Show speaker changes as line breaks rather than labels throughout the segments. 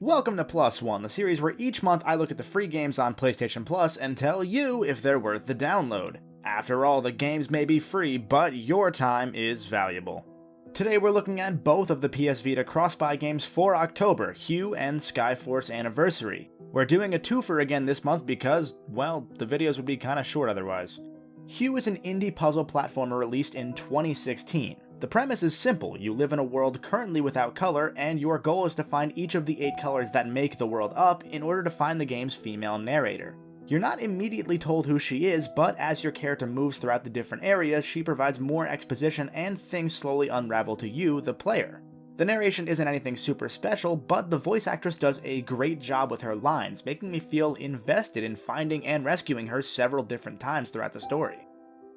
Welcome to PLUSone, the series where each month I look at the free games on PlayStation Plus and tell you if they're worth the download. After all, the games may be free, but your time is valuable. Today we're looking at both of the PS Vita Cross-Buy games for October, Hue and Skyforce Anniversary. We're doing a twofer again this month because, well, the videos would be kinda short otherwise. Hue is an indie puzzle platformer released in 2016. The premise is simple: you live in a world currently without color, and your goal is to find each of the 8 colors that make the world up in order to find the game's female narrator. You're not immediately told who she is, but as your character moves throughout the different areas, she provides more exposition and things slowly unravel to you, the player. The narration isn't anything super special, but the voice actress does a great job with her lines, making me feel invested in finding and rescuing her several different times throughout the story.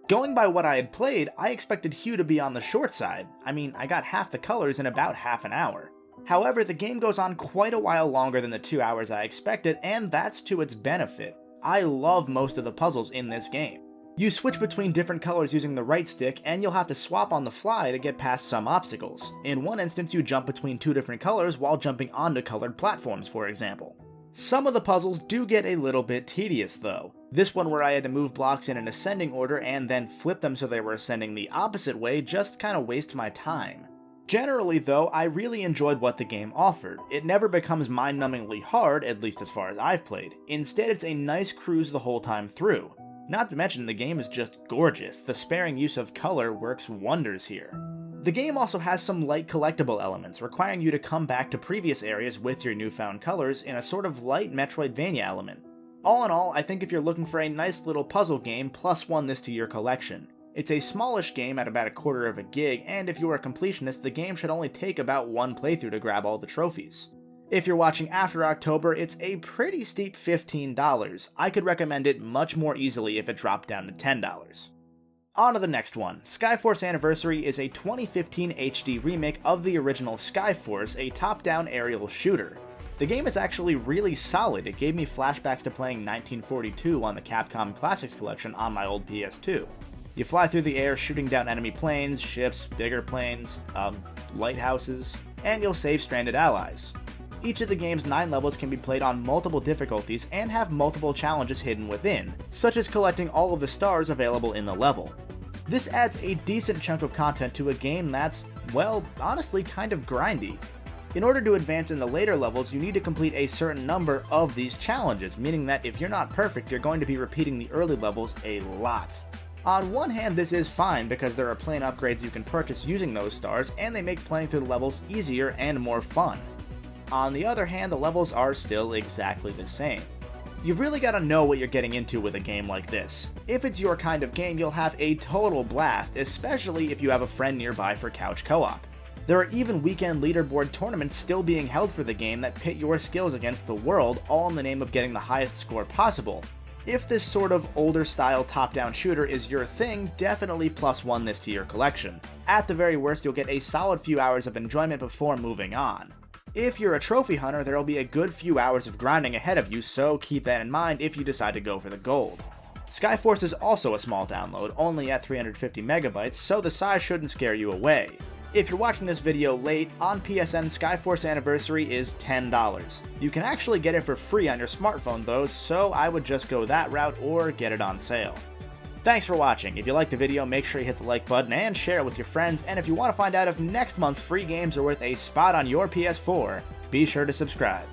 Going by what I had played, I expected Hue to be on the short side. I mean, I got half the colors in about half an hour. However, the game goes on quite a while longer than the 2 hours I expected, and that's to its benefit. I love most of the puzzles in this game. You switch between different colors using the right stick, and you'll have to swap on the fly to get past some obstacles. In one instance, you jump between 2 different colors while jumping onto colored platforms, for example. Some of the puzzles do get a little bit tedious though. This one where I had to move blocks in an ascending order and then flip them so they were ascending the opposite way just kinda wastes my time. Generally though, I really enjoyed what the game offered. It never becomes mind-numbingly hard, at least as far as I've played. Instead, it's a nice cruise the whole time through. Not to mention, the game is just gorgeous. The sparing use of color works wonders here. The game also has some light collectible elements, requiring you to come back to previous areas with your newfound colors in a sort of light Metroidvania element. All in all, I think if you're looking for a nice little puzzle game, +1 this to your collection. It's a smallish game at about 1/4 of a gig, and if you're a completionist, the game should only take about 1 playthrough to grab all the trophies. If you're watching after October, it's a pretty steep $15. I could recommend it much more easily if it dropped down to $10. On to the next one. Skyforce Anniversary is a 2015 HD remake of the original Skyforce, a top-down aerial shooter. The game is actually really solid. It gave me flashbacks to playing 1942 on the Capcom Classics collection on my old PS2. You fly through the air shooting down enemy planes, ships, bigger planes, lighthouses, and you'll save stranded allies. Each of the game's 9 levels can be played on multiple difficulties and have multiple challenges hidden within, such as collecting all of the stars available in the level. This adds a decent chunk of content to a game that's, well, honestly kind of grindy. In order to advance in the later levels, you need to complete a certain number of these challenges, meaning that if you're not perfect, you're going to be repeating the early levels a lot. On one hand, this is fine because there are plane upgrades you can purchase using those stars, and they make playing through the levels easier and more fun. On the other hand, the levels are still exactly the same. You've really got to know what you're getting into with a game like this. If it's your kind of game, you'll have a total blast, especially if you have a friend nearby for couch co-op. There are even weekend leaderboard tournaments still being held for the game that pit your skills against the world, all in the name of getting the highest score possible. If this sort of older style top-down shooter is your thing, definitely +1 this to your collection. At the very worst, you'll get a solid few hours of enjoyment before moving on. If you're a trophy hunter, there'll be a good few hours of grinding ahead of you, so keep that in mind if you decide to go for the gold. Skyforce is also a small download, only at 350 megabytes, so the size shouldn't scare you away. If you're watching this video late, on PSN Skyforce Anniversary is $10. You can actually get it for free on your smartphone though, so I would just go that route or get it on sale. Thanks for watching. If you liked the video, make sure you hit the like button and share it with your friends, and if you want to find out if next month's free games are worth a spot on your PS4, be sure to subscribe.